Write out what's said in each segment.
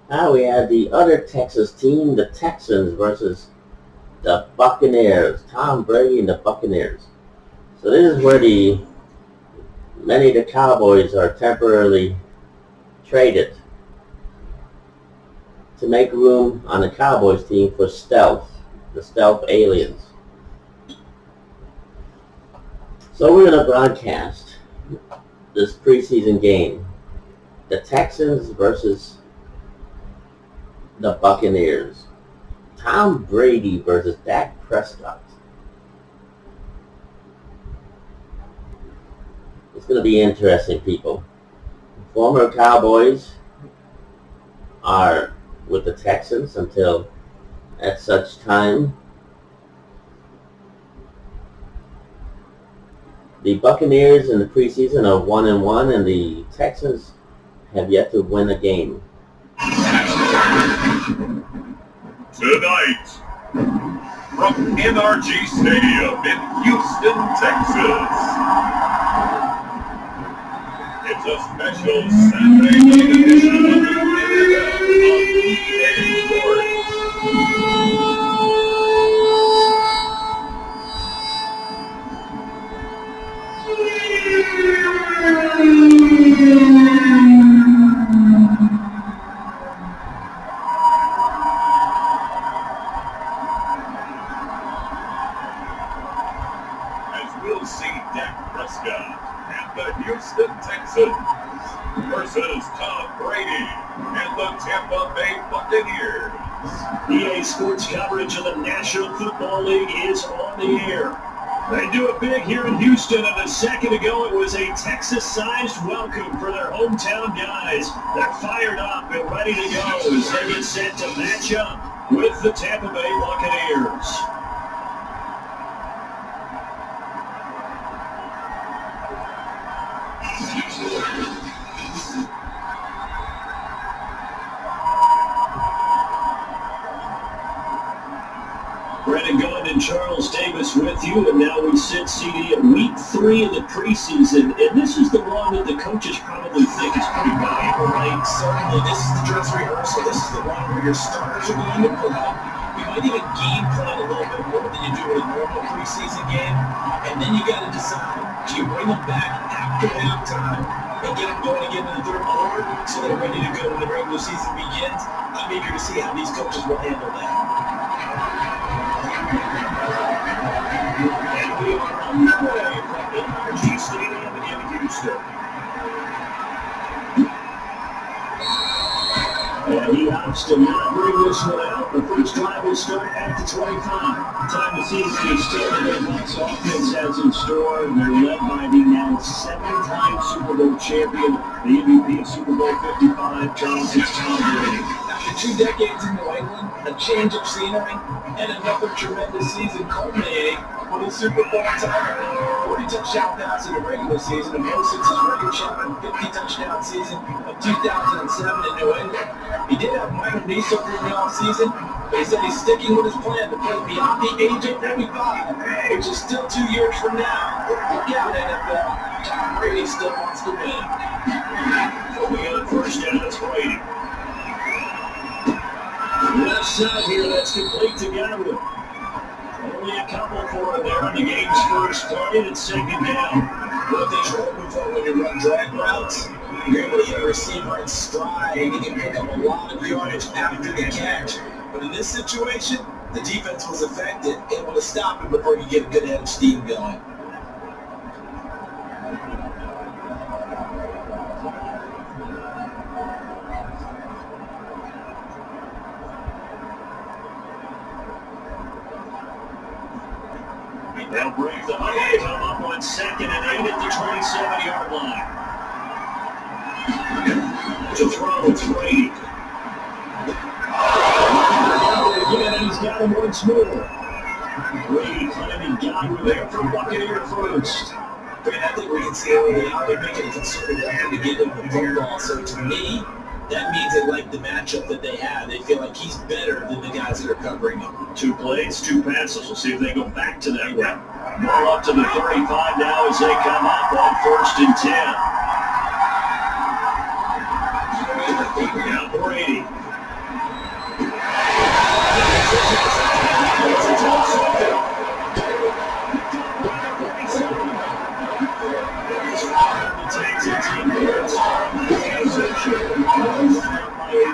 Now we have the other Texas team, the Texans versus the Buccaneers. Tom Brady and the Buccaneers. So this is where many of the Cowboys are temporarily traded to make room on the Cowboys team for the stealth aliens. So we're going to broadcast this preseason game, the Texans versus the Buccaneers. Tom Brady versus Dak Prescott. It's going to be interesting, people. Former Cowboys are with the Texans until at such time. The Buccaneers in the preseason are 1-1, and the Texans have yet to win a game. Tonight, from NRG Stadium in Houston, Texas, it's a special Saturday night edition of the NFL on EA Sports. As we'll see Dak Prescott and the Houston Texans versus Tom Brady and the Tampa Bay Buccaneers. EA Sports coverage of the National Football League is on the air. They do it big here in Houston, and a second ago it was a Texas-sized welcome for their hometown guys. They're fired up and ready to go as they get set to match up with the Tampa Bay Buccaneers. Brandon Gunn and Charles Davis with you, and now we sit CD at week 3 of the preseason, and this is the one that the coaches probably think is pretty valuable, right? Certainly, this is the dress rehearsal. This is the one where your starters are going to pull out. You might even game plan a little bit more than you do in a normal preseason game, and then you got to decide, do you bring them back after halftime and get them going again in the third quarter so they're ready to go when the regular season begins? I'm eager to see how these coaches will handle that. And we are underway from NRG Stadium in Houston. And he opts to not bring this one out. The first drive will start at the 25. Time to see what the Tampa Bay Bucs offense has in store. They're led by the now 7-time Super Bowl champion, the MVP of Super Bowl 55, Charles, it's Tom Brady. After 2 decades in New England, a change of scenery, and another tremendous season culminating with a Super Bowl title. 40 touchdown pass in the regular season, and most since his record-shattering 50 touchdown season of 2007 in New England. He did have minor knee surgery in the offseason, but he said he's sticking with his plan to play beyond the age of 45, which is still 2 years from now. Look out, NFL. Tom Brady still wants to win. Moving on first down, it's Brady. Left side here, that's complete to Godwin. Only a couple for him there on the game's first play, and it's second down. What things you're hoping for when you run drag routes, you're able to get a receiver in stride and he can pick up a lot of yardage after the catch. But in this situation, the defense was effective, able to stop him before you get a good head of steam going. They'll break the huddle, come up on 2nd and 8 at the 27-yard line. To throw, it's Brady. Again, and he's got him once more. Brady climbing Godwin there for Buccaneer first. And I think we can see early on they're making a concerted effort to get him the football. So to me, that means they like the matchup that they have. They feel like he's better than the guys that are covering him. 2 plays, 2 passes. We'll see if they go back to that route. Ball up to the 35 now as they come up on 1st and 10. Now Brady.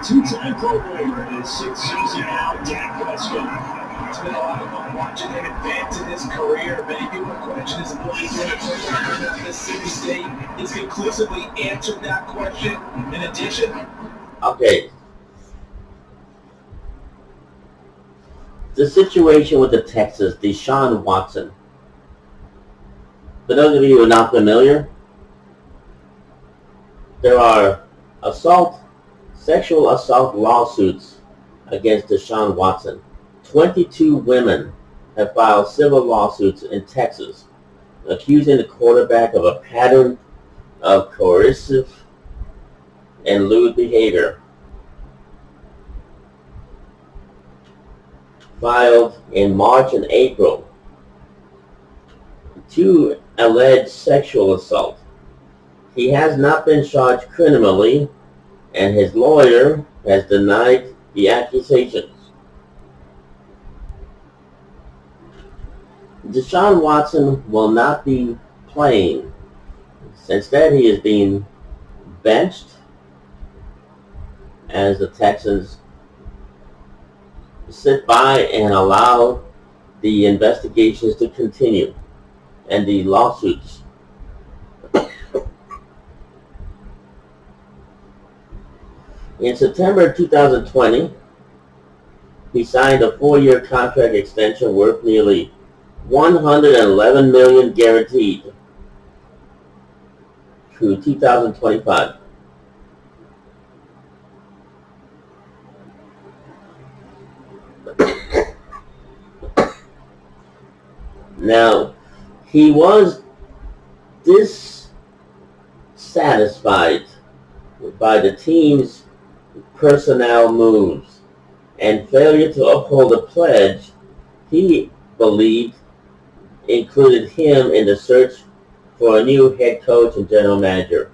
two-time Pro Bowler in his sixth season now, Dak Prescott. It's been a lot of fun watching him advance in his career. Many people question his ability to win a quarterback at Mississippi State. He's conclusively answered that question. In addition, okay, the situation with the Texans, Deshaun Watson. For those of you who are not familiar, there are sexual assault lawsuits against Deshaun Watson. 22 women have filed civil lawsuits in Texas accusing the quarterback of a pattern of coercive and lewd behavior. Filed in March and April. 2 alleged sexual assault. He has not been charged criminally, and his lawyer has denied the accusations. Deshaun Watson will not be playing. Instead, he is being benched as the Texans sit by and allow the investigations to continue and the lawsuits. In September 2020, he signed a 4-year contract extension worth nearly $111 million guaranteed through 2025. Now, he was dissatisfied by the team's personnel moves and failure to uphold a pledge he believed included him in the search for a new head coach and general manager.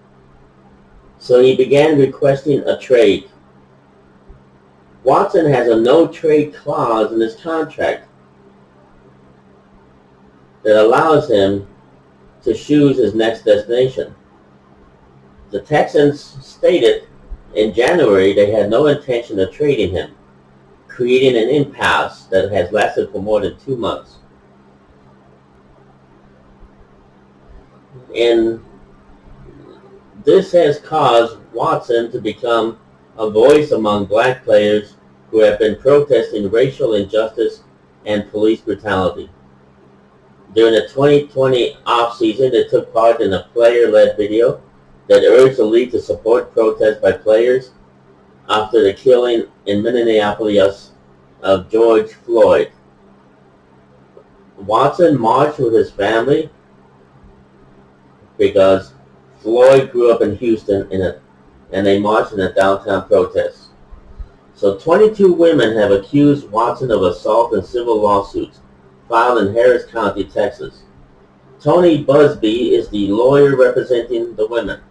So he began requesting a trade. Watson has a no-trade clause in his contract that allows him to choose his next destination. The Texans stated in January they had no intention of trading him, creating an impasse that has lasted for more than 2 months. And this has caused Watson to become a voice among black players who have been protesting racial injustice and police brutality. During the 2020 offseason, they took part in a player-led video that urged the league to support protests by players after the killing in Minneapolis of George Floyd. Watson marched with his family because Floyd grew up in Houston and they marched in a downtown protest. So 22 women have accused Watson of assault and civil lawsuits filed in Harris County, Texas. Tony Busby is the lawyer representing the women.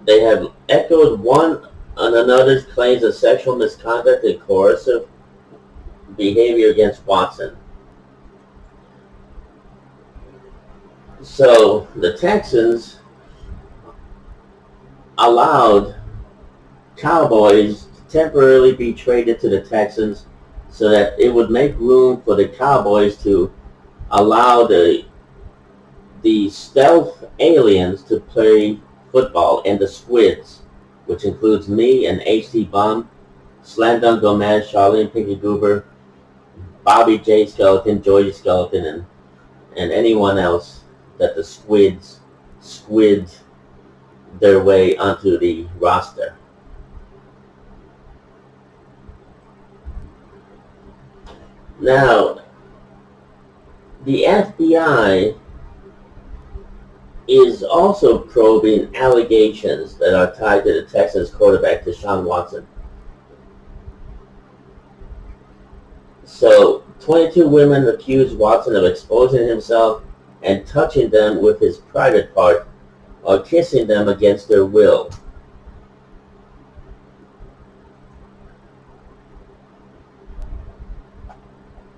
They have echoed one another's claims of sexual misconduct and coercive behavior against Watson. So the Texans allowed Cowboys to temporarily be traded to the Texans so that it would make room for the Cowboys to allow the stealth aliens to play football and the squids, which includes me and H.T. Bum, Slam Dunk Gomez, Charlene Pinky Goober, Bobby J. Skeleton, Georgie Skeleton, and anyone else that the squids squid their way onto the roster. Now, the FBI is also probing allegations that are tied to the Texans quarterback, Deshaun Watson. So, 22 women accused Watson of exposing himself and touching them with his private part or kissing them against their will.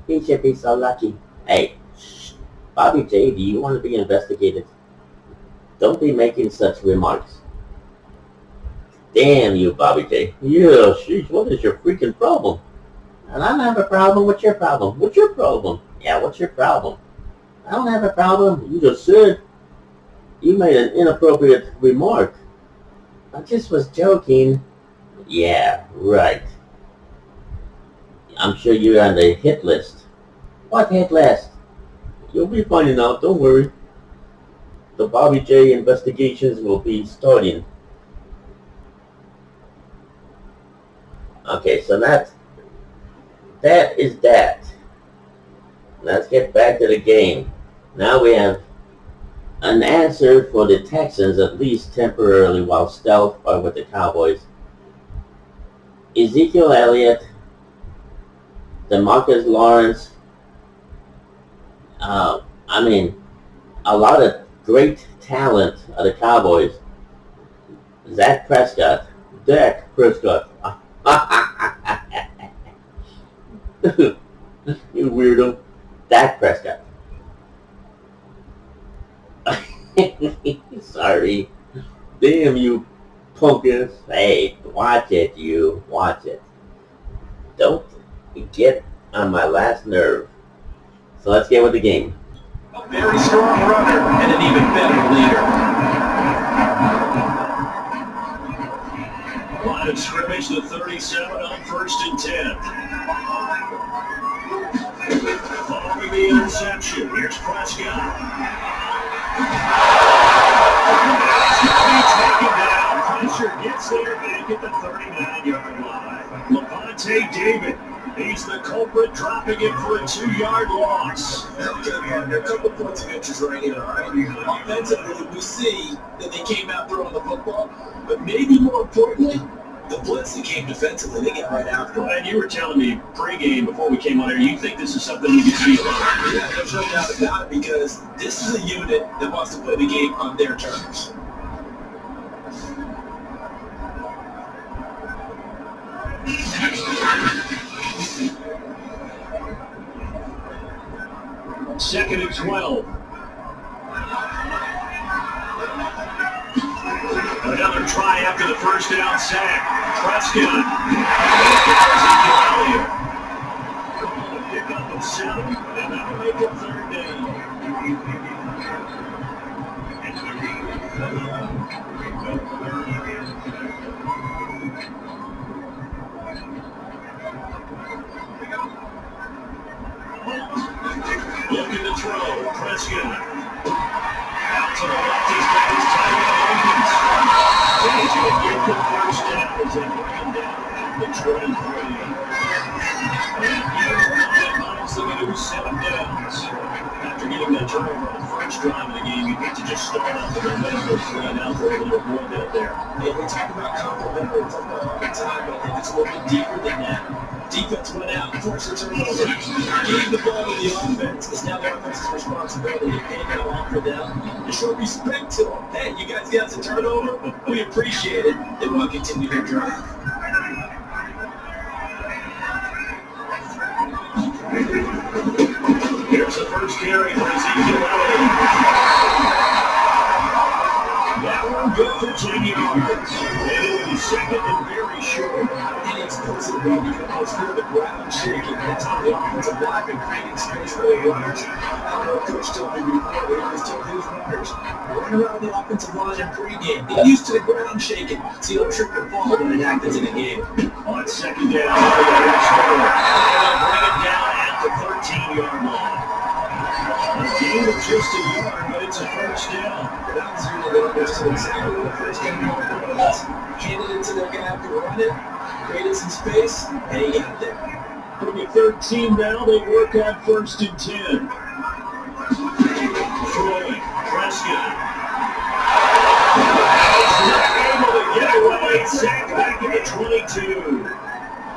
He should be so lucky. Hey, Bobby J, do you want to be investigated? Don't be making such remarks. Damn you, Bobby J. Yeah, sheesh, what is your freaking problem? And I don't have a problem. What's your problem? What's your problem? Yeah, what's your problem? I don't have a problem. You just said you made an inappropriate remark. I just was joking. Yeah, right. I'm sure you're on the hit list. What hit list? You'll be finding out, don't worry. The Bobby J investigations will be starting. Okay, so that is that. Let's get back to the game. Now we have an answer for the Texans, at least temporarily, while stealth are with the Cowboys. Ezekiel Elliott, DeMarcus Lawrence, a lot of great talent of the Cowboys. Dak Prescott. You weirdo. Dak Prescott. Sorry. Damn you, punkers. Hey, watch it, you. Watch it. Don't get on my last nerve. So let's get with the game. A very strong runner and an even better leader. Line of scrimmage to 37 on 1st and 10. Following the interception, here's Prescott. Taken down. Pressure gets there back at the 39-yard line. Levante David. He's the culprit, dropping it for a 2-yard loss. There are a couple points of interest right here. Right? Offensively, we see that they came out throwing the football, but maybe more importantly, the blitz that came defensively, they get right after it. And you were telling me pregame before we came on here, you think this is something we can see a lot? Yeah, there's no doubt about it, because this is a unit that wants to play the game on their terms. Second and 12. Another try after the first down sack. Prescott. Pick up of 7, and that'll make it 3rd down. Looking to throw, Prescott. Out to the left, he's got his tight end Jenkins. He's going to get the first down as they bring him down at the 23. And here's Miles looking to 7 downs. After getting that turnover on the first drive of the game, you get to just start off the momentum of 3 and out for a little bit more than there. And we talk about complementary, we talk about all the time, but I think it's a little bit deeper than that. Defense went out, forced a turnover, gave the ball to the offense. It's now the offense's responsibility to pay that off for them and show respect to them. Hey, you guys got the turnover. We appreciate it. They want to continue their drive. Here's the first carry for Ezekiel Elliott. That one good for 10 yards. And it will be second and very short. And explosive run, you can almost hear the ground shaking. That's how the offensive line been creating space for the runners. I don't know if Coach told me before, but he always told his runners, run around the offensive line in pregame. Get used to the ground shaking, so you don't trip and fall when it happens in a game. On 2nd down, they'll bring it down at the 13-yard line. A gain of just a yard, but it's a first down. That was really good. That's exactly what the first down was. Handed it to the guy who run it, created some space, and he got there. From the 13 now, they work on 1st and 10. Throwing, Prescott. Not able to get away, sacked back at the 22.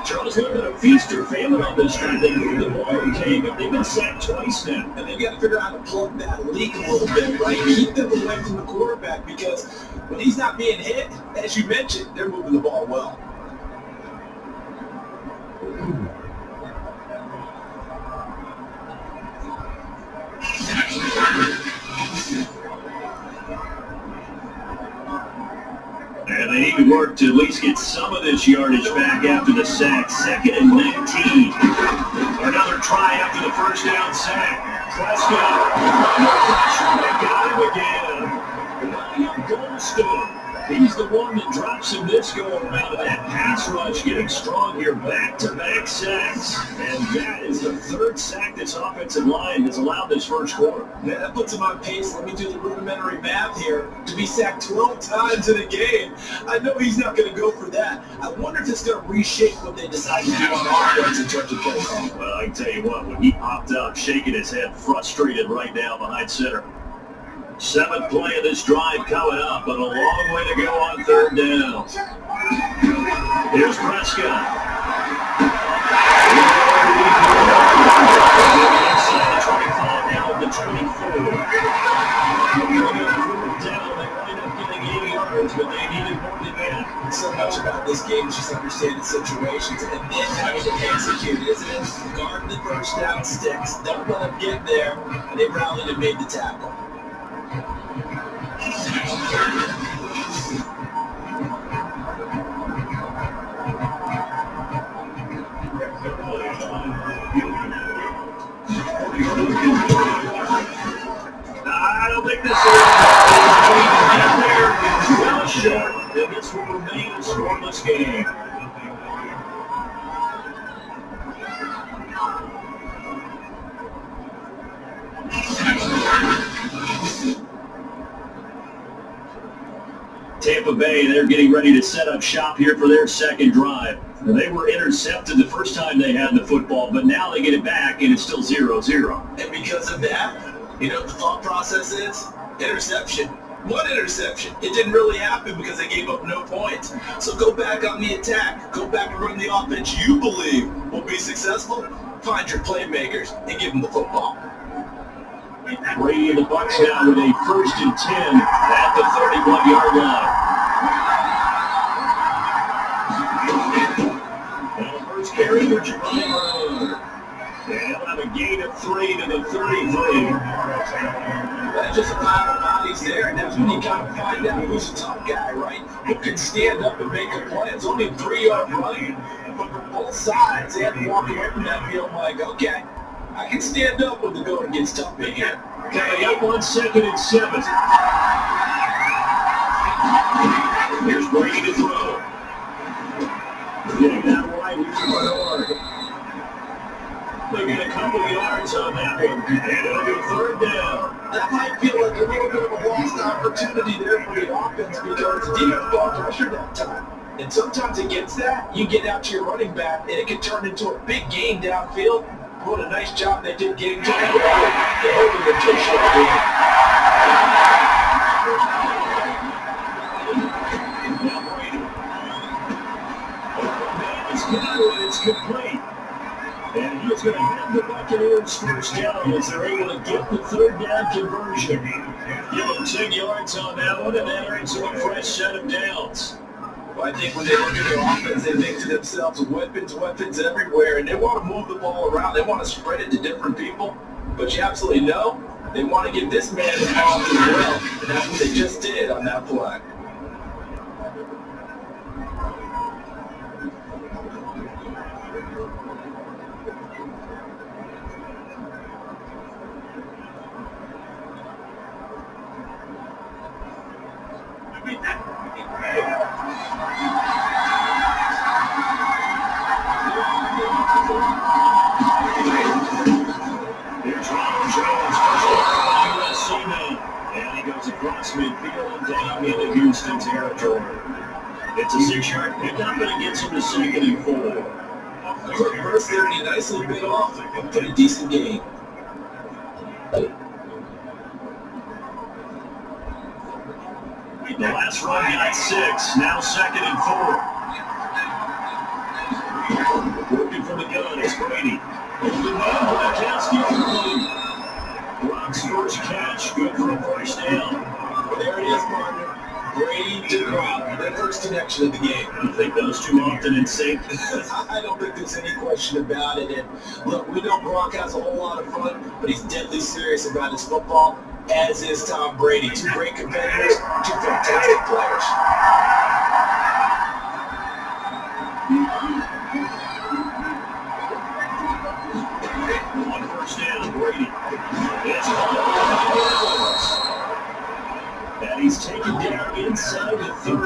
Charles, a little bit of feast or famine on this drive. They moved the ball okay, but they've been sacked twice now. And they've got to figure out how to plug that leak a little bit, right? Keep them away from the quarterback, because when he's not being hit, as you mentioned, they're moving the ball well. And they need to work to at least get some of this yardage back after the sack. 2nd and 19. Another try after the first down sack. Prescott. They got him again. William Golston. He's the one that drops him this go-around. That pass rush getting strong here. Back-to-back sacks. And that is the 3rd sack this offensive line has allowed this first quarter. Yeah, that puts him on pace. Let me do the rudimentary math here. To be sacked 12 times in a game, I know he's not going to go for that. I wonder if it's going to reshape what they decide to do on offense in terms of play call. Well, I can tell you what, when he popped out, shaking his head, frustrated right now behind center. 7th play of this drive coming up, but a long way to go on 3rd down. Here's Prescott. Inside the 25, now at the 24. Down, they wind up getting 80 yards, but they needed more than that. So much about this game is just understanding situations and then having to execute, isn't it? Guard the first down sticks, don't let them get there, and they rallied and made the tackle. I don't think this is well short, and this will remain a scoreless game. Tampa Bay, they're getting ready to set up shop here for their 2nd drive. They were intercepted the first time they had the football, but now they get it back, and it's still 0-0. And because of that, you know what the thought process is? Interception. One interception. It didn't really happen because they gave up no points. So go back on the attack. Go back and run the offense you believe will be successful. Find your playmakers and give them the football. Brady and the Bucs now with a 1st and 10 at the 31-yard line. Now the first carry for Jamal. They'll have a gain of 3 to the 33. That's just a pile of bodies there, and that's when you kind of find out who's the top guy, right? Who can stand up and make a play. It's only a 3-yard run, but for both sides, they had to walk away from that field like, okay, I can stand up when the going gets tough in here. Coming up on 2nd and 7. Here's Brady to throw. Getting that right, here's Bernard. They get a couple of yards on that one, and it'll be 3rd down. That might feel like a little bit of a lost opportunity there for the offense because the defense got pressure that time. And sometimes against that, you get out to your running back, and it can turn into a big gain downfield. What a nice job they did getting to that. They opened the touchdown game. It's complete. And he's going to have the Buccaneers first down as they're able to get the 3rd down conversion. Give them 10 yards on that one and enter into a fresh set of downs. Well, I think when they look at their offense, they think to themselves, weapons everywhere, and they want to move the ball around. They want to spread it to different people. But you absolutely know they want to get this man involved as well, and that's what they just did on that play. Across midfield and down into Houston territory. It's a 6-yard pickup, but it gets him to 2nd and 4. A quick burst there, and he nicely bit off a pretty decent game. The last run got 6, now 2nd and 4. Working from the gun is Brady. Brock's first catch, good for a first down. There it is, partner. Brady to Brock, their first connection of the game. You think those two often in sync? I don't think there's any question about it. And look, we know Brock has a whole lot of fun, but he's deadly serious about his football, as is Tom Brady. Two great competitors, two fantastic players.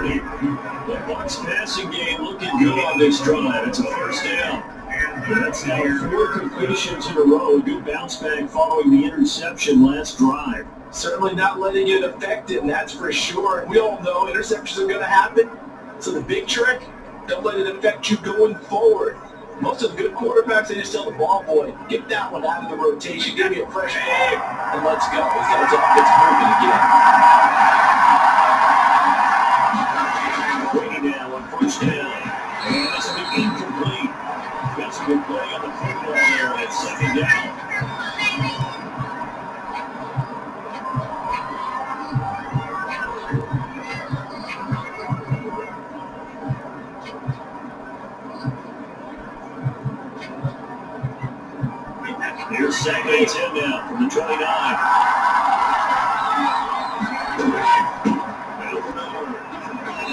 30. The Bucs passing game looking good on this drive. It's a first down. That's now 4 completions in a row. Good bounce back following the interception last drive. Certainly not letting it affect him, that's for sure. And we all know interceptions are going to happen. So the big trick, don't let it affect you going forward. Most of the good quarterbacks, they just tell the ball boy, get that one out of the rotation, give me a fresh ball, and let's go. He's got his offense moving again. Brady now on first down. And this will be incomplete. Got some good play on the football there at second down. Here's second and 10 now from the 29.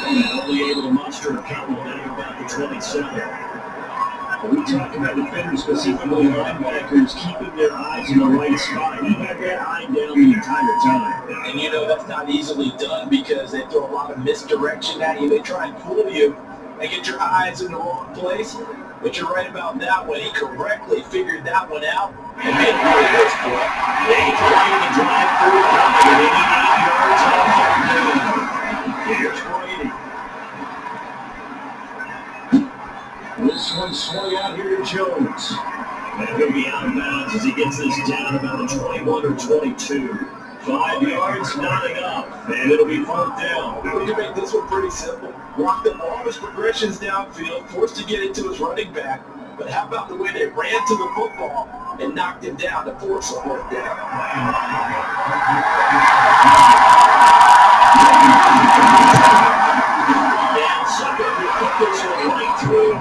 And only able to muster a couple now about the 27. We talk about defenders, specifically linebackers, keeping their eyes in the right spot. He had that eye down the entire time. And you know that's not easily done because they throw a lot of misdirection at you. They try and fool you and get your eyes in the wrong place. But you're right about that one. He correctly figured that one out and made really good score. They trying to drive through coming at 88 yards off their Here's Brady. This one swung out here to Jones. And he'll be out of bounds as he gets this down about the 21 or 22. 5 yards, not enough, and it'll be fourth down. We can make this one pretty simple. Block the all his progressions downfield, forced to get into his running back. But how about the way they ran to the football and knocked him down to force a fourth down? Now, second, we put this one right through,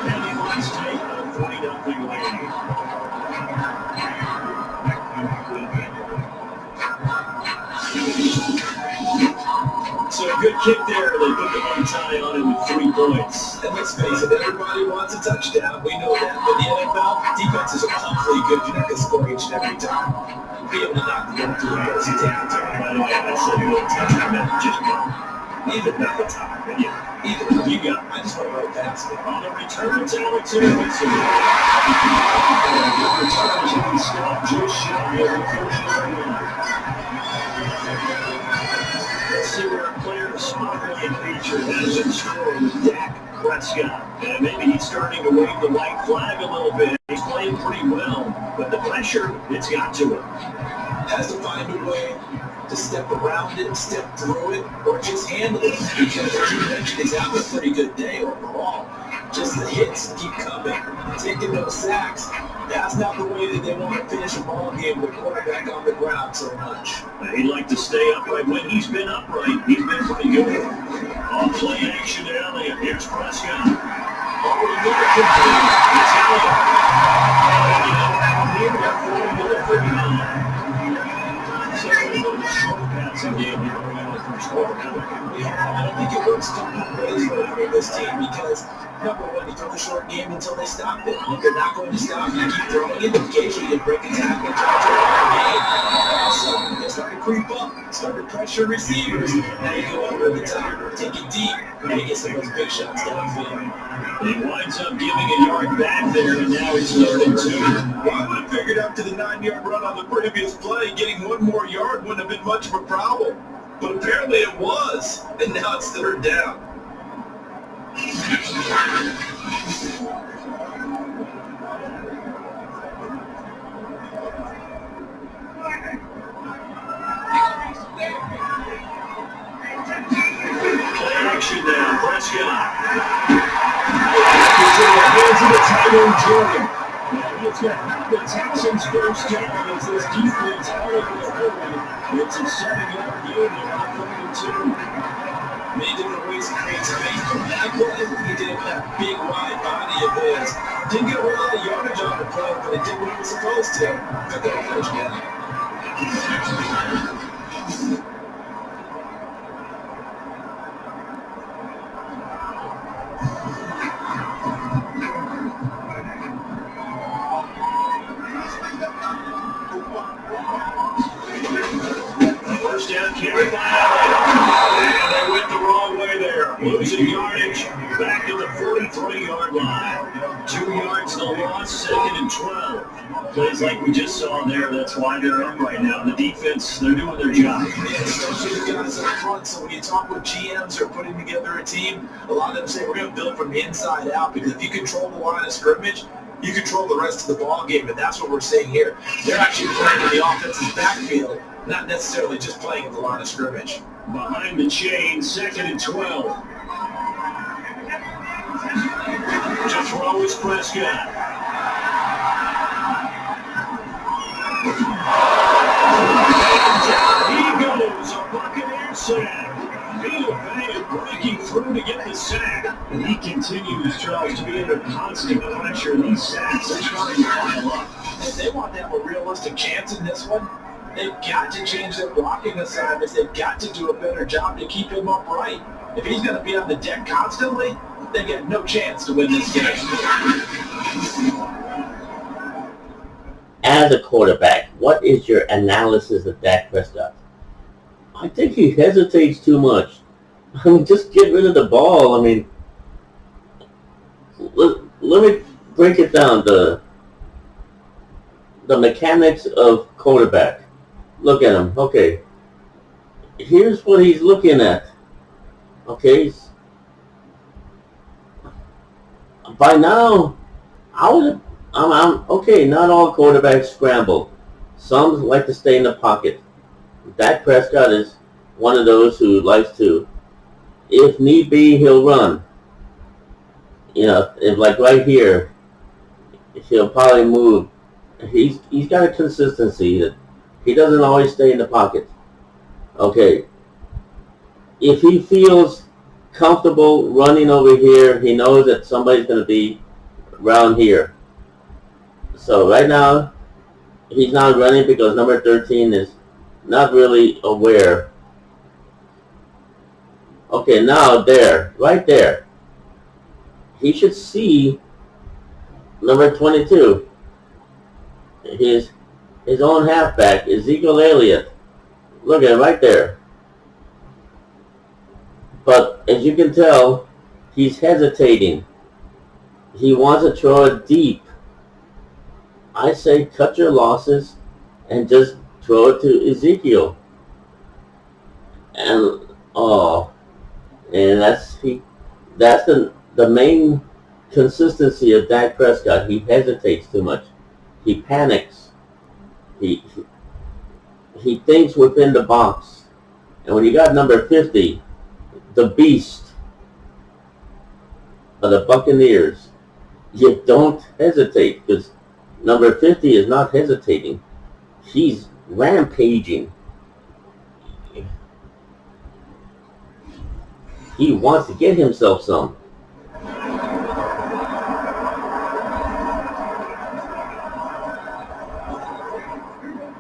and he wants to take a 3-0 lead. So a good kick there. They put the one tie on it with 3 points. And let's face it, everybody wants a touchdown. We know that. But in the NFL, defenses are awfully good. You're not going to score each and every time. Be able to knock the ball to the opposing territory. By the way, I said no time. I meant just go. Either Not the time, but yeah. Either. You got it. I just want to run past it. On the return to number 2. It's a good return. Jimmy Scott just shy of the 40-yard line. Let's see where a player of spotlight feature has in store with Dak Prescott. And maybe he's starting to wave the white flag a little bit. He's playing pretty well, but the pressure, it's got to him. Has to find a way to step around it, step through it, or just handle it. Because as you mentioned, he's having a pretty good day overall. Just the hits keep coming, taking those sacks. That's not the way that they want to finish a ball game with the quarterback on the ground so much. He'd like to stay upright. When he's been upright, he's been pretty good. On play action down there. Here's Prescott. Oh, look at it's Elliott. And, here we got 40-39. So a little short passing game here going on the first quarter. Yeah, I don't think it works too ways for this team because number one, you throw the short game until they stop it. If they're not going to stop, you keep throwing it. Occasionally, you break a tackle, try to game. Also, they start to creep up, start to pressure receivers. Now you go over the top, take it deep, and you get some of those big shots downfield. He winds up giving a yard back there, and now he's third and 2. Well, I would have figured after the 9-yard run on the previous play, getting one more yard wouldn't have been much of a problem. But apparently it was, and now it's third down. Play action now, Prescott. He's in the hands of the tight end, Jordan. Now he's got the Texans first down as this defense out of the hurry. It's a 7-yard gain. They're not going to. Many different ways to create space from that play. He did it with that big wide body of his. Didn't get a whole lot of yardage on the play, but it did what he was supposed to. Got that first down. First down, carry by Elliott. And they went the wrong way there. Losing yardage back to the 43-yard line. 2 yards to loss, 2nd and 12. Plays like we just saw there. That's why they're up right now. The defense, they're doing their job. Especially the guys up front. So when you talk with GMs who are putting together a team, a lot of them say we're going to build from the inside out, because if you control the line of scrimmage, you control the rest of the ball game, and that's what we're seeing here. They're actually playing in the offense's backfield, not necessarily just playing at the line of scrimmage. Behind the chain, 2nd and 12. To throw is Prescott. And down he goes, a Buccaneers sack. Vita Vea breaking through to get the sack. And he continues, Charles, to be under constant pressure. These sacks are trying to pile up. If they want to have a realistic chance in this one, they've got to change their blocking assignments. They've got to do a better job to keep him upright. If he's going to be on the deck constantly, they get no chance to win this game. As a quarterback, what is your analysis of Dak Prescott? I think he hesitates too much. I mean, just get rid of the ball. I mean, let me break it down. The mechanics of quarterback. Look at him. Okay. Here's what he's looking at. Okay. By now, I'm okay. Not all quarterbacks scramble. Some like to stay in the pocket. Dak Prescott is one of those who likes to, if need be, he'll run. You know, if like right here, he'll probably move. He's got a consistency that he doesn't always stay in the pocket. Okay. If he feels comfortable running over here, he knows that somebody's going to be around here. So right now, he's not running because number 13 is not really aware. Okay, now there, right there. He should see number 22. His own halfback, Ezekiel Elliott. Look at it right there. But as you can tell, he's hesitating. He wants to throw it deep. I say cut your losses and just throw it to Ezekiel. And that's the main consistency of Dak Prescott. He hesitates too much. He panics. He thinks within the box. And when you got number 50, the beast of the Buccaneers, you don't hesitate, because number 50 is not hesitating. He's rampaging. He wants to get himself some.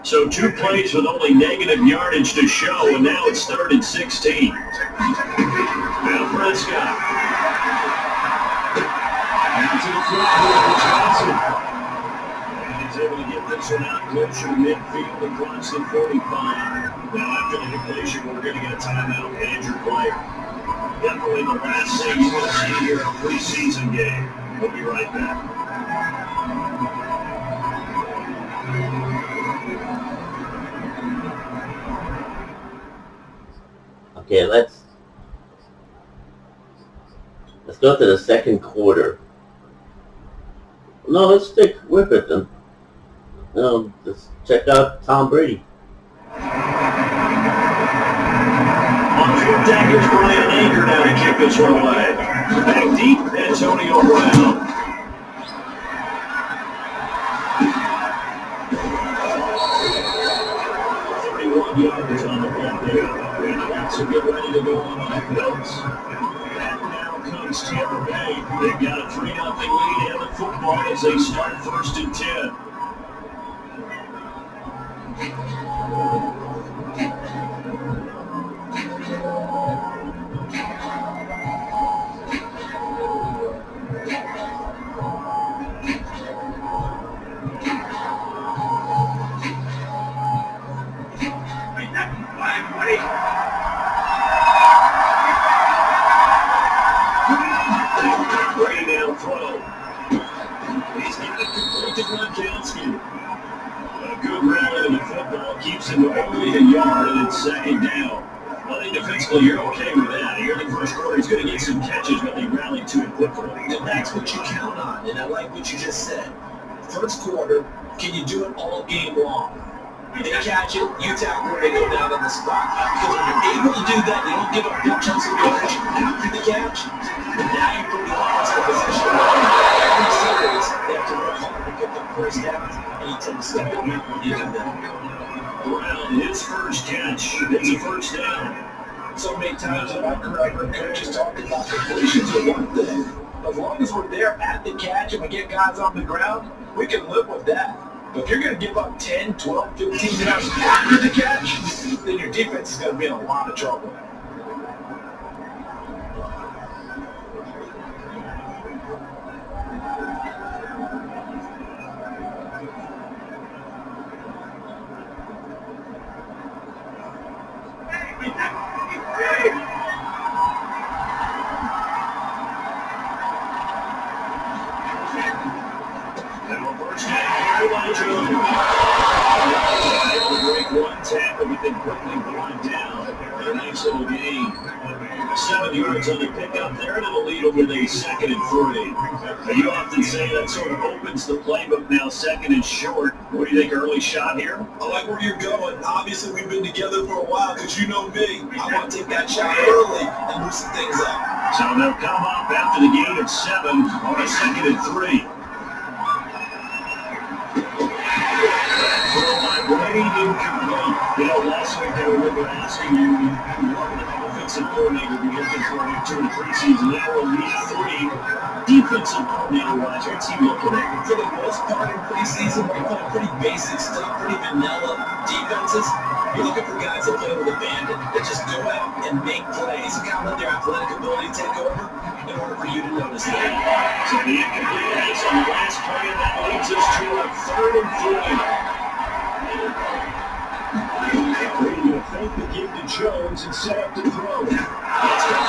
So 2 plays with only negative yardage to show, and now it's 3rd and 16. Now Prescott. Out to the front, Johnson. And he's able to get this one out closer to midfield across the 45. Now after the completion, we're going to get a timeout and injured player. Definitely the last thing you want to see here in a preseason game. We'll be right back. Okay, let's go to the second quarter. No, let's stick with it then. Let's check out Tom Brady. On 4th down, here's Brian Anger now to kick this one away. Back deep, Antonio Brown. Yards on the ball there. So get ready to go on offense. And now comes Tampa Bay. They've got a 3-0 lead in the football as they start 1st and 10. to Gronkowski. A good rally to the football keeps him to only a yard, and it's second down. I think defensively you're okay with that. Here in the first quarter, he's going to get some catches, but they rallied to it quickly. And that's what you count on, and I like what you just said. First quarter, can you do it all game long? They catch it, you tackle it, they go down on the spot. Because when you're able to do that, you don't give up big chunks of yardage after the catch, and now you're putting offense in position. Every series, they have to work hard to get the first down, and you tend to step in when you do that. Brown, his first catch, it's a first down. So many times in my career, I heard coaches talk about completions are one thing. As long as we're there at the catch and we get guys on the ground, we can live with that. But if you're going to give up 10, 12, 15 yards after the catch, then your defense is going to be in a lot of trouble. One tackle, but then quickly brought down. A nice little gain. 7 yards on the pickup there, and it'll lead them with a 2nd and 3. You often say that sort of opens the playbook now, 2nd and short. What do you think, early shot here? I like where you're going. Obviously, we've been together for a while because you know me. I want to take that shot early and loosen things up. So they'll come up after the gain of 7 on a 2nd and 3. Brady incomplete. You know, last week I remember asking you what offensive coordinator you're looking for during the preseason. Now we're week 3. Defensive coordinator-wise, what's he looking at? For the most part in preseason, we're playing pretty basic stuff, pretty vanilla defenses. You're looking for guys that play with abandon, that just go out and make plays and kind of let their athletic ability take over in order for you to notice that. So the incomplete pass on the last play, and that leads us to a 3rd and 3. Brady will fake the give to Jones and set up to throw. It's going to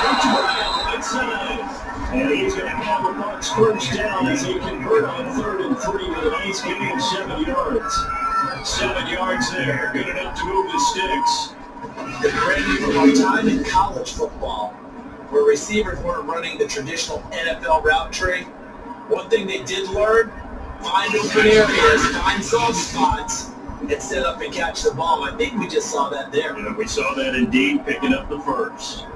come to the right side. And he's going to have the Bucs first down as they convert on 3rd and 3 with a nice gain of 7 yards. 7 yards there, good enough to move the sticks. The Brady from our time in college football, where receivers weren't running the traditional NFL route tree, one thing they did learn, find open areas, find soft spots, and set up and catch the ball. I think we just saw that there. Yeah, we saw that indeed, picking up the first.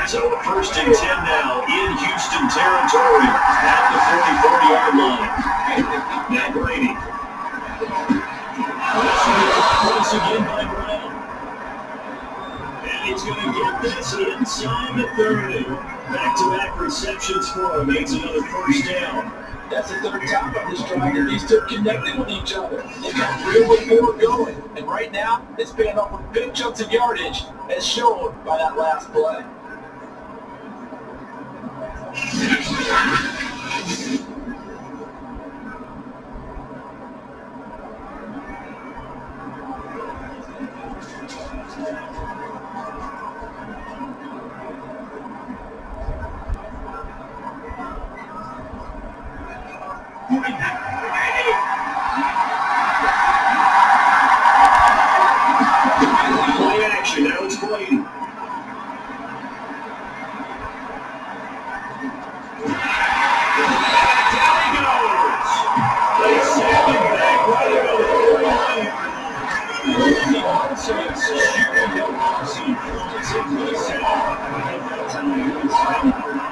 So 1st and 10 now in Houston territory at the 40-yard line. Now Brady. Once again by Brown. And he's going to get this inside the 30. Back-to-back receptions for him. Makes another first down. That's the 3rd time on this drive that these two connected with each other. They've got real rapport going. And right now, it's paying off with big chunks of yardage, as shown by that last play. Play action, now it's Brady. Down he goes. They send him back right over the line. The offense shooting the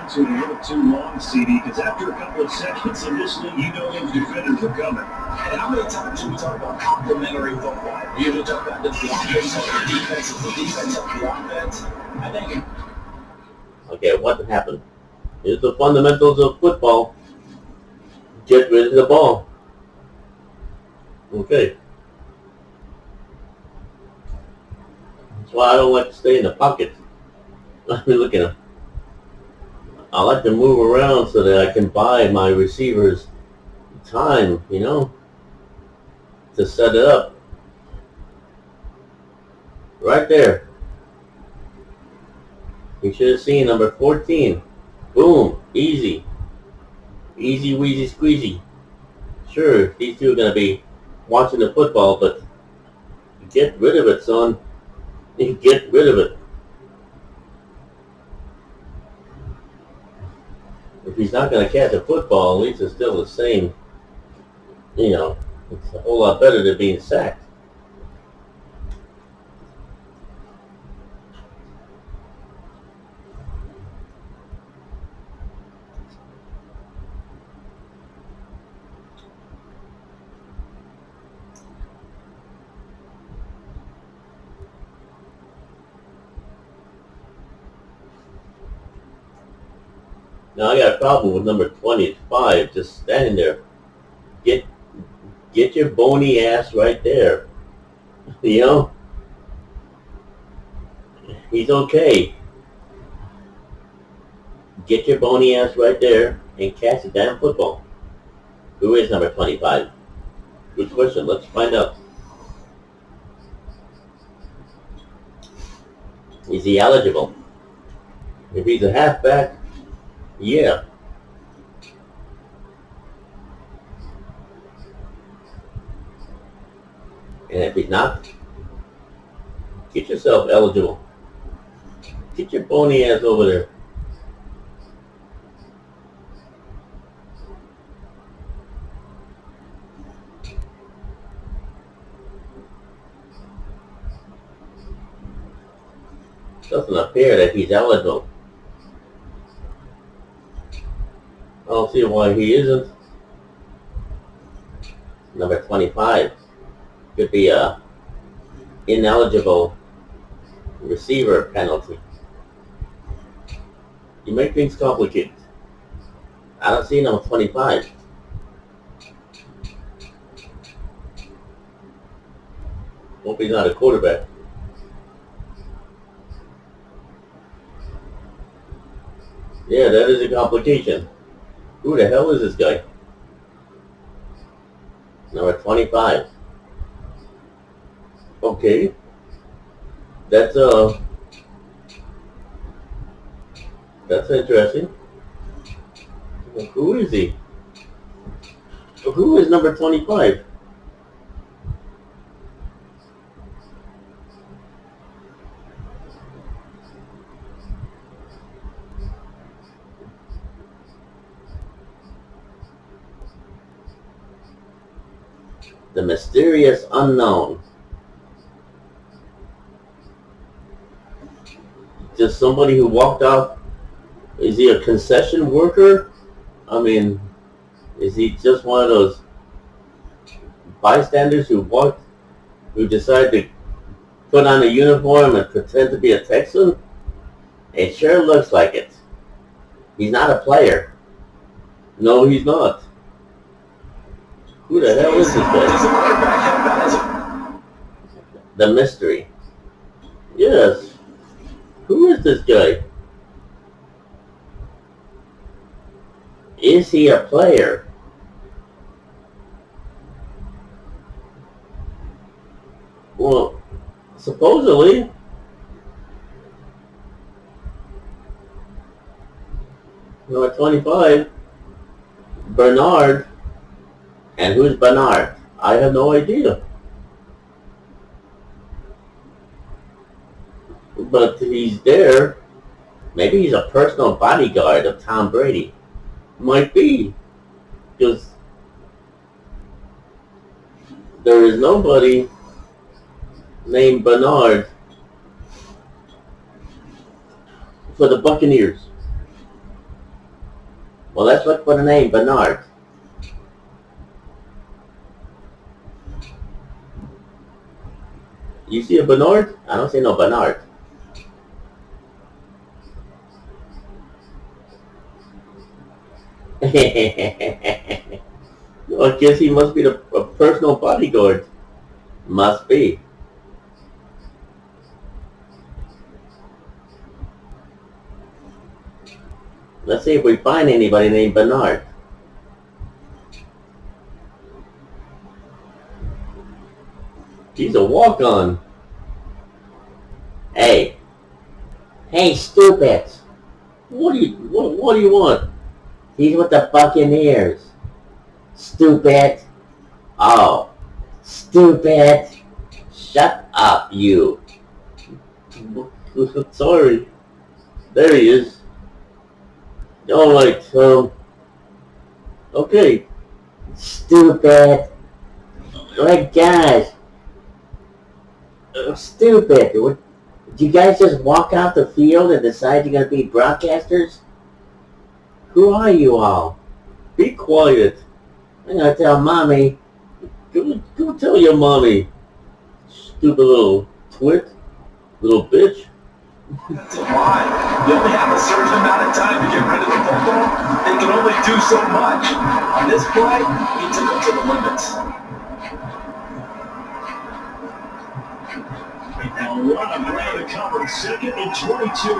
to a little too long, CD, because after a couple of seconds in this league, you know those defenders are coming. And how many times do we talk about complementary football? We usually talk about the offense help the defense, the defense help the offense. I think. Okay, what happened? Here's the fundamentals of football. Get rid of the ball. Okay. That's why I don't like to stay in the pocket. Let me look at them. I like to move around so that I can buy my receivers time, you know, to set it up. Right there. You should have seen number 14. Boom. Easy. Easy, wheezy, squeezy. Sure, these two are going to be watching the football, but get rid of it, son. Get rid of it. If he's not going to catch a football, at least it's still the same. You know, it's a whole lot better than being sacked. Now I got a problem with number 25 just standing there. Get your bony ass right there. You know? He's okay. Get your bony ass right there and catch the damn football. Who is number 25? Good question. Let's find out. Is he eligible? If he's a halfback, yeah. And if he's not, get yourself eligible. Get your bony ass over there. Doesn't appear that he's eligible. I don't see why he isn't. Number 25 could be a ineligible receiver penalty. You make things complicated. I don't see number 25. Hope he's not a quarterback. Yeah, that is a complication. Who the hell is this guy? Number 25. Okay. That's interesting. Who is he? Who is number 25? The mysterious unknown. Just somebody who walked off. Is he a concession worker? I mean, is he just one of those bystanders who decide to put on a uniform and pretend to be a Texan? It sure looks like it. He's not a player. No, he's not. Who the hell is this guy? The mystery. Yes. Who is this guy? Is he a player? Well, supposedly. Number 25. Bernard. And who's Bernard? I have no idea. But he's there. Maybe he's a personal bodyguard of Tom Brady. Might be. Because there is nobody named Bernard for the Buccaneers. Well, let's look for the name Bernard. You see a Bernard? I don't see no Bernard. Well, I guess he must be a personal bodyguard. Must be. Let's see if we find anybody named Bernard. He's a walk-on. Hey, hey, stupid! What do you want? He's with the Buccaneers. Stupid! Oh, stupid! Shut up, you! Sorry. There he is. Alright, okay. Stupid! Like, guys, stupid! Did you guys just walk out the field and decide you're gonna be broadcasters? Who are you all? Be quiet. I'm gonna tell mommy. Go tell your mommy. Stupid little twit. Little bitch. That's a lie. You only have a certain amount of time to get rid of the football. They can only do so much. On this play, he took it to the limits. Now run a play to cover 2nd and 22.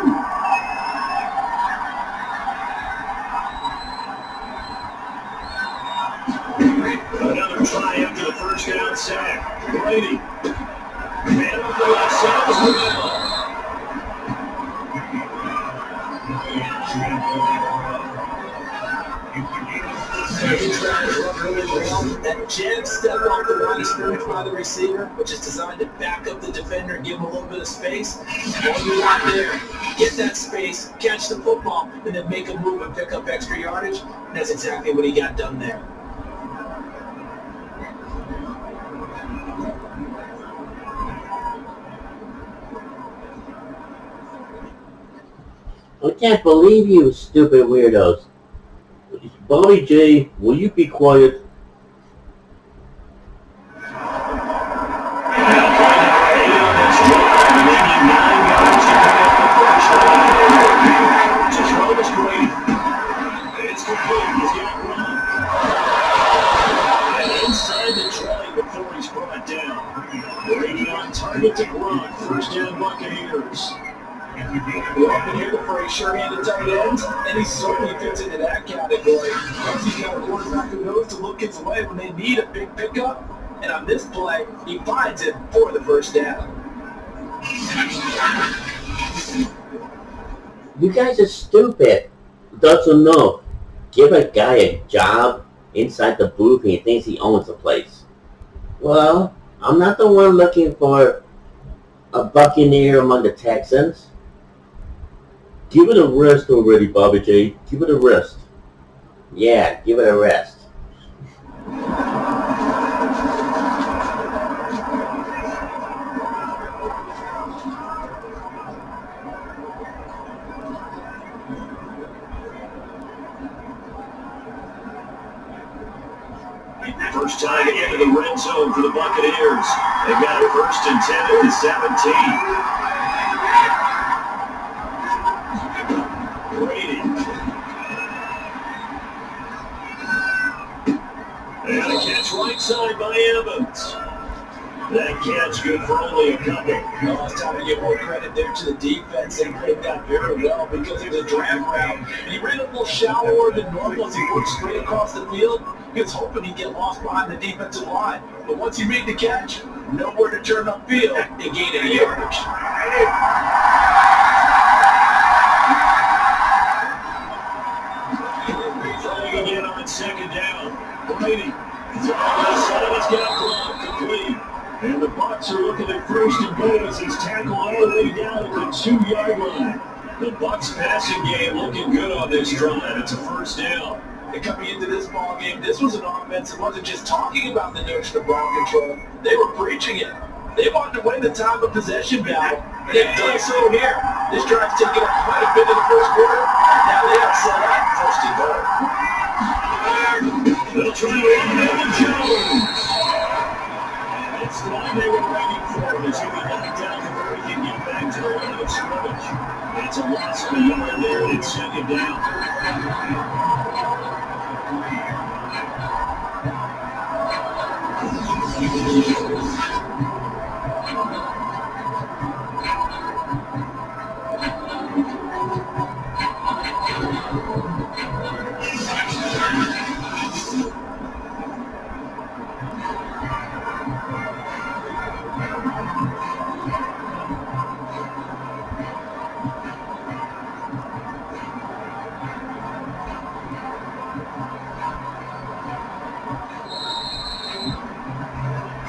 Another try after the first down sack. Brady. Man up the left side of the field. That jab step off the line of scrimmage by the receiver, which is designed to back up the defender and give him a little bit of space. All you want there, get that space, catch the football, and then make a move and pick up extra yardage. And that's exactly what he got done there. I can't believe you, stupid weirdos. Bobby J, will you be quiet? It's complete. He's got run. And inside the 20 before he's brought down. Brady on target to Gronk. First down Buccaneers. We often hear the phrase sure-handed tight ends, and he certainly fits into that category. Once he's got a quarterback who knows to look his way when they need a big pickup, and on this play, he finds it for the first down. You guys are stupid. Doesn't know. Give a guy a job inside the booth and he thinks he owns the place. Well, I'm not the one looking for a Buccaneer among the Texans. Give it a rest already, Bobby J. Give it a rest. Yeah, give it a rest. First time to get to the red zone for the Buccaneers. They've got a 1st and 10 at the 17. Brady. And a catch right side by Evans. That catch good for only a couple. Well, it's time to give more credit there to the defense. They played that very well because it was a drag route. And he ran a little shallower than normal as he worked straight across the field. He was hoping he'd get lost behind the defensive line. But once he made the catch, nowhere to turn upfield and gain any yardage. Trying again on 2nd down. Brady. He's on the side. He's got Gronk complete. And the Bucs are looking at 1st and goal as he's tackled all the way down at the 2-yard line. The Bucs passing game looking good on this drive. It's a 1st down. And coming into this ball game, this was an offense that wasn't just talking about the notion of ball control. They were preaching it. They wanted to win the time of possession battle, and they've done so here. This drive's taken up quite a bit in the first quarter. Now they have set up 1st and goal. They'll try to run Melvin Jones. It's the one they were waiting for. As he would knock down before he can get back to the line of scrimmage. It's a loss of a yard there, and it's 2nd down.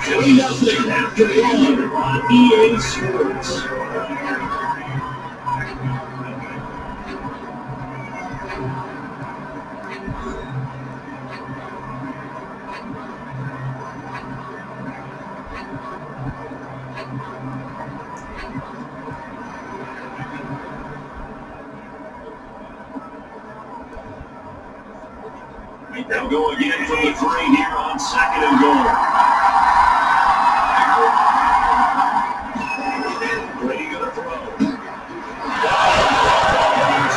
2-0 after 1 on EA Sports. They'll go again from the 3 here on 2nd and goal. Brady going to throw.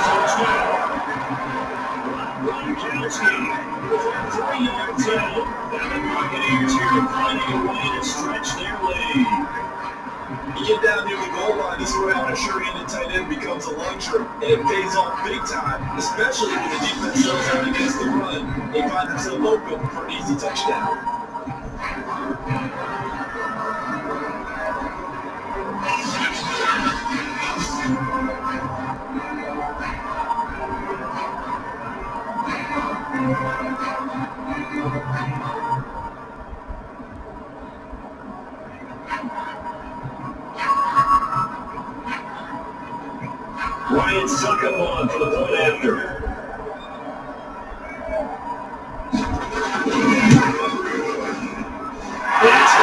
Touchdown. Gronkowski with 3 yards out. And the Buccaneers here finding a way to stretch their lead. You get down near the goal line, this is where having a sure-handed tight end becomes a luxury, and it pays off big time, especially when the defense sells out against the run. They find themselves open for an easy touchdown. Ryan suck up on for the point after. It's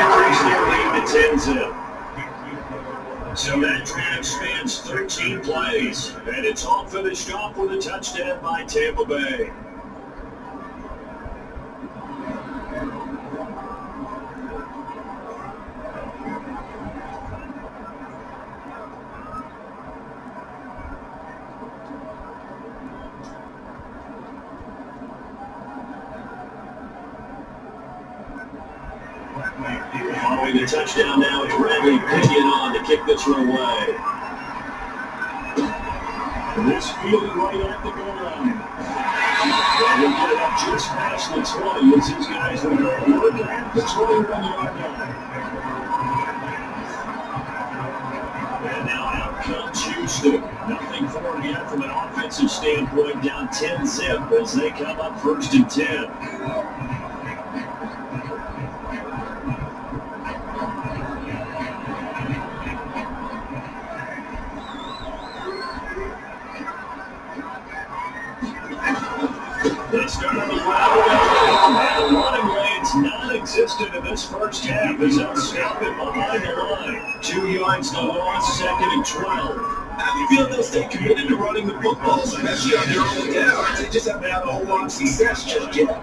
increase their lead to 10-0. So that drive spans 13 plays, and it's all finished off with a touchdown by Tampa Bay. Following the touchdown now, it's Bradley Pinion on to kick this one away. This field right at the goal line. They will get it up just past the 20 as these guys will go work at the 21-yard line. And now out comes Houston. Nothing for it yet from an offensive standpoint, down 10-zip as they come up 1st and 10. They start on the and the running lane's non-existent in this first half as they'll stop it behind the line. 2 yards to loss, 2nd and 12. How do you feel they'll stay committed to running the football, especially on their own downs? They just haven't had a whole lot of success just yet.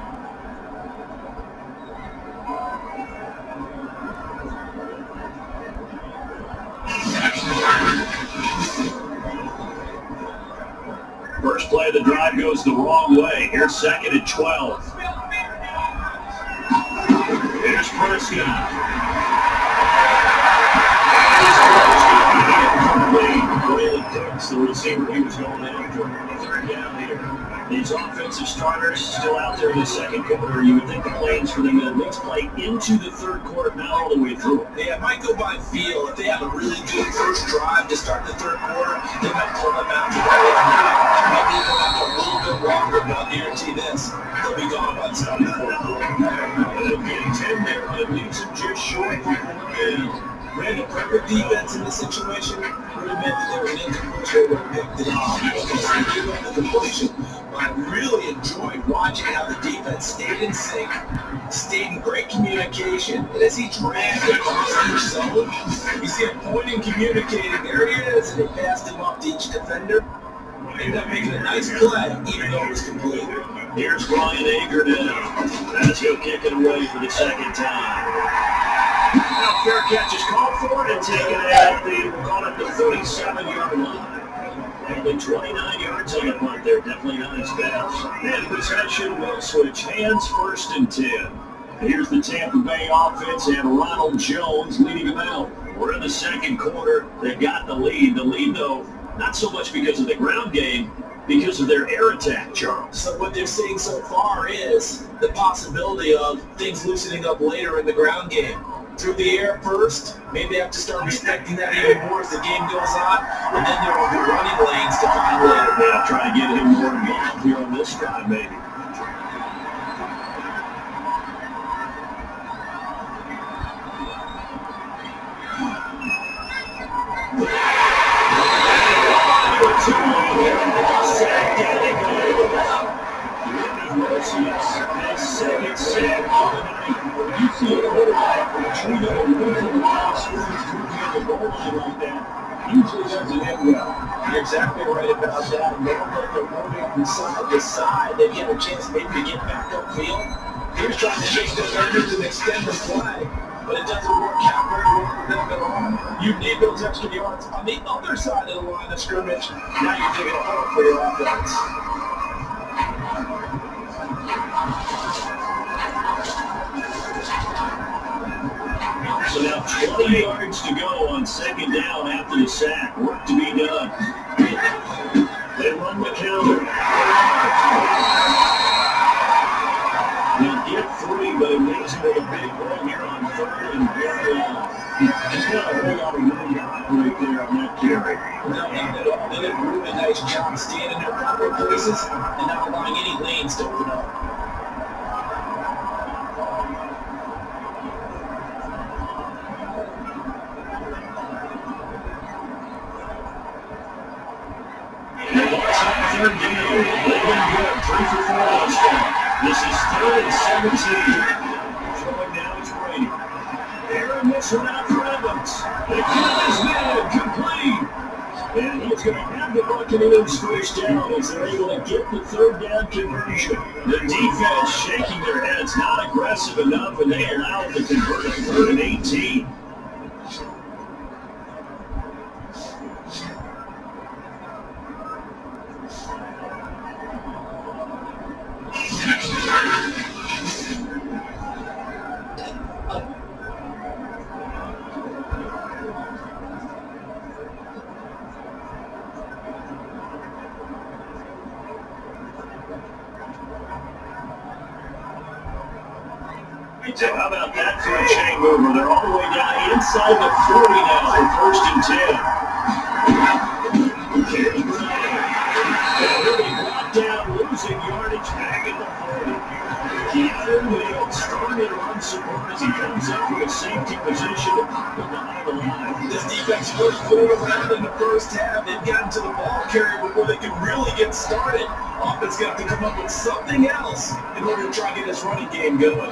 First play of the drive goes the wrong way. Here's 2nd and 12. Here's Prescott. Really Cooks, the receiver he was going after. 3rd down here. These offensive starters still out there in the second quarter. You would think the plans for them to at least play into the third quarter, not all the way through. Yeah, it might go by feel. If they have a really good first drive to start the third quarter, they might pull them out to right at 9. Maybe even after a little bit longer, but I'll guarantee this, they'll be gone by the time the fourth quarter. They'll get 10 there, but it leaves them just short for 4. Randy, perfect defense in this situation would have meant that they were an incomplete or would have picked it off because they gave up the completion. But I really enjoyed watching how the defense stayed in sync, stayed in great communication, and as he dragged across each zone, you see him pointing, communicating, there he is, and they passed him up to each defender. Ended up making a nice play, even though it was complete. Here's Ryan Ager now, as he'll kick it away for the second time. Now fair catch is called for and taken at the 37-yard line. Only 29 yards on the punt there, definitely not his best. And possession will switch hands, 1st and 10. Here's the Tampa Bay offense and Ronald Jones leading them out. We're in the second quarter. They've got the lead. The lead, though, not so much because of the ground game, because of their air attack, Charles. So what they're seeing so far is the possibility of things loosening up later in the ground game. Through the air first, maybe they have to start respecting that even more as the game goes on, and then there will be running lanes to find later. Yeah, try to get him more involved here on this drive, maybe. you see a quarterback retreat away from the line of scrimmage to the goal line like that, usually doesn't end well. You're exactly right about that. And they don't let them moving from side to side. They get a chance maybe to get back upfield. Here's trying to shake the defenders and extend the flag, but it doesn't work out very well for them at all. You need those extra yards on the other side of the line of scrimmage. Now you're digging a hole for your offense. So now 20 yards to go on second down after the sack. Work to be done. They run the counter. They'll get 3, but it leaves him with a big run here on 3rd and very long. He's got a whole lot of room to operate there on that carry. No, not at all. They did a really nice job staying in their proper places and not allowing any lanes to open up. Third down. They've been good. 3 for 4 last time. This is 3rd and 17. Throwing down is Brady. Aaron this one out for Evans. The kick is made. Complete. And he's going to have the Buccaneers first down as they're able to get the 3rd down conversion. The defense shaking their heads, not aggressive enough, and they allowed the conversion. 3rd and 18. So how about that for a chain mover? They're all the way down inside the 40 now for 1st and 10. Carry Bryant. Really brought down, losing yardage back at the 40. Keanu Neal started run support as he comes up with a safety position to pop it behind the line. This defense was going around in the first half. They've gotten to the ball carrier before they can really get started. Offense got to come up with something else in order to try to get this running game going.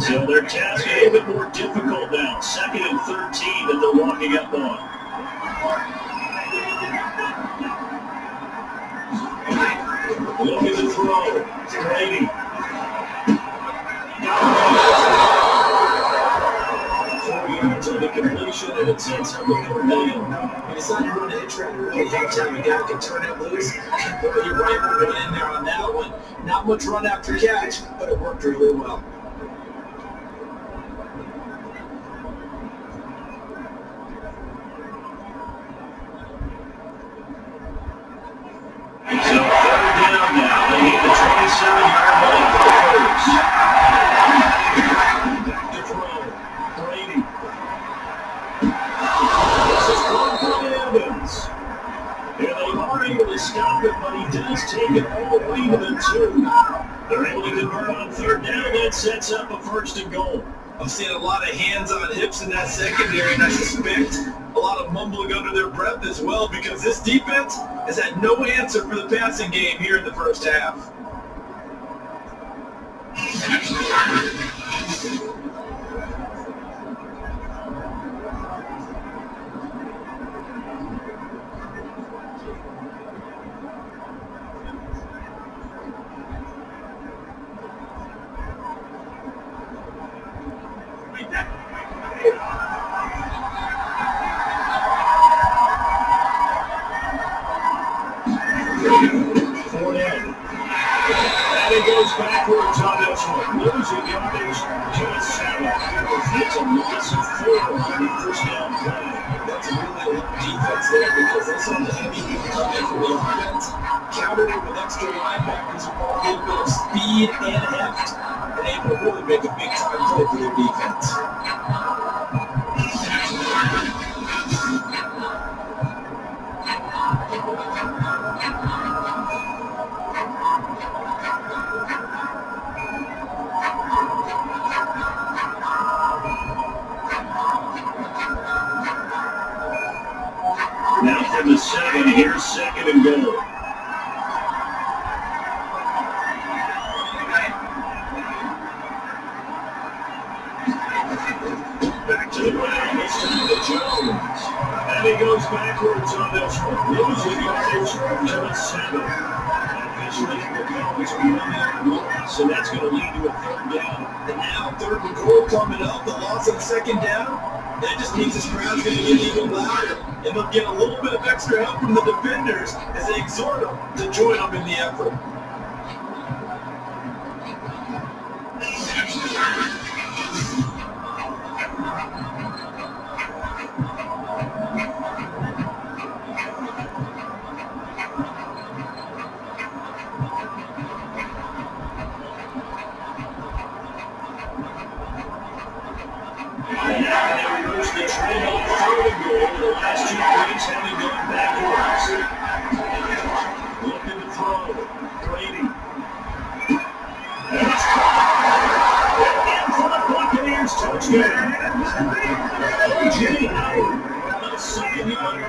So their task a little bit more difficult now. 2nd and 13 that they're walking up on. Look at the throw. Brady. 4 yards on the completion, and it sets up a 3rd down. You decide you want to hit right early. Anytime a guy can turn it loose, you're right moving in there on that one. Not much run after catch, but it worked really well. So 3rd down now. They need the 27-yard line for the first. Back to throw. Brady. This is one for Evans. And they are able to stop it, but he does take it all the way to the 2. They're able to convert on 3rd down. That sets up a 1st and goal. I'm seeing a lot of hands on hips in that secondary, and I suspect a lot of mumbling under their breath as well, because this defense has had no answer for the passing game here in the first half. Backwards on this one, losing yardage to the 7. It's a loss of 4 on the 1st down play. That's a really elite defense there, because they saw the heavy unit coming from the offense, countered it with extra linebackers with a little bit of speed and heft, and able to really make a big-time play for their defense. from the 7. Here's 2nd and goal. Back to the ground, this time to Jones. And he goes backwards on this one, losing yardage to the 7. Officially, the Cowboys are on there, so that's going to lead to a 3rd down. And now 3rd and goal coming up, the loss on 2nd down. That just means this crowd's going to get even louder. And they'll get a little bit of extra help from the defenders as they exhort them to join them in the effort.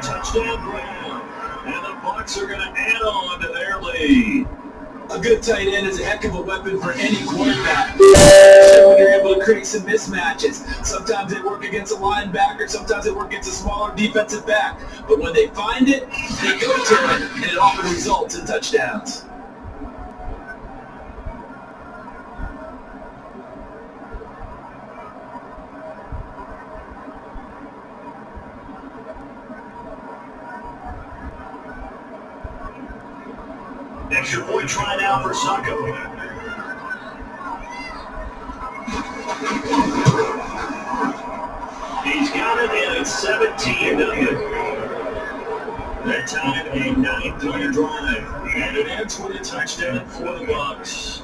Touchdown ground. And the Bucs are going to add on to their lead. A good tight end is a heck of a weapon for any quarterback. Especially when you're able to create some mismatches. Sometimes they work against a linebacker, sometimes they work against a smaller defensive back. But when they find it, they go to it, and it often results in touchdowns. Extra point try now for Sacco. He's got it in at 17-0. That time, a 9-play drive. And it ends with a touchdown for the Bucs.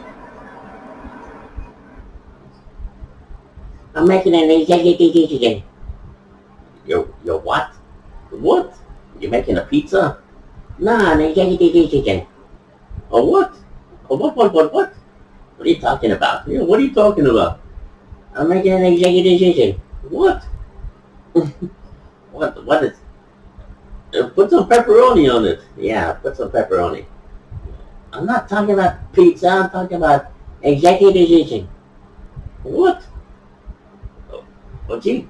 I'm making an executive decision. You're what? What? You're making a pizza? Nah, an executive decision. Oh, what? Oh, what? What are you talking about? What are you talking about? I'm making an executive decision. What? What is... put some pepperoni on it. Yeah, put some pepperoni. I'm not talking about pizza, I'm talking about executive decision. What? Oh, gee.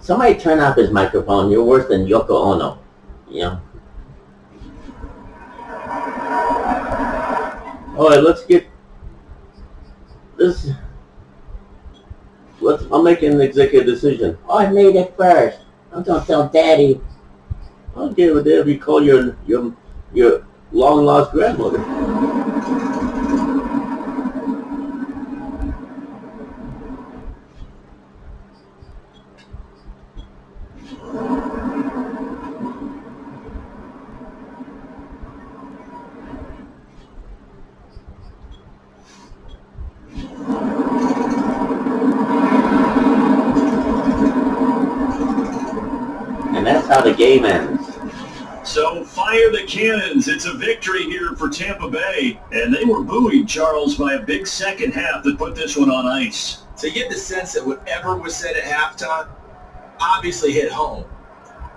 Somebody turn off his microphone. You're worse than Yoko Ono. You know? Alright, let's get this. I'm making an executive decision. I made it first. I'm gonna tell Daddy. I'll give a damn if you call your long lost grandmother. That's how the game ends. So fire the cannons. It's a victory here for Tampa Bay. And they were buoyed, Charles, by a big second half that put this one on ice. So you get the sense that whatever was said at halftime obviously hit home.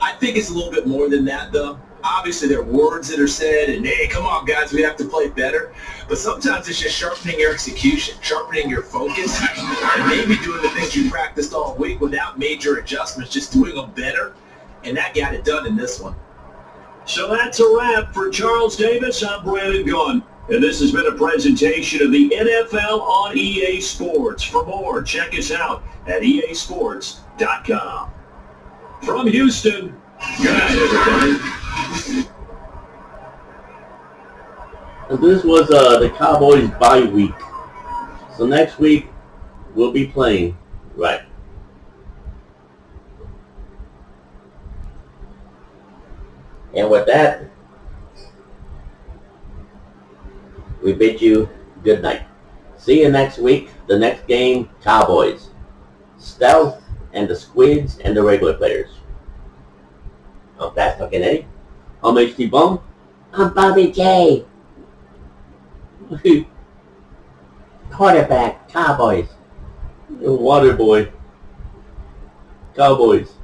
I think it's a little bit more than that, though. Obviously, there are words that are said, and hey, come on, guys, we have to play better. But sometimes it's just sharpening your execution, sharpening your focus, and maybe doing the things you practiced all week without major adjustments, just doing them better. And that got it done in this one. So that's a wrap for Charles Davis. I'm Brandon Gunn. And this has been a presentation of the NFL on EA Sports. For more, check us out at easports.com. From Houston, good night, everybody. And this was the Cowboys bye week. So next week, we'll be playing. Right. And with that, we bid you good night. See you next week. The next game, Cowboys. Stealth and the Squids and the regular players. I'm Fast Talking Eddie. I'm HT Bum. I'm Bobby J. Quarterback, Cowboys. Water boy. Cowboys.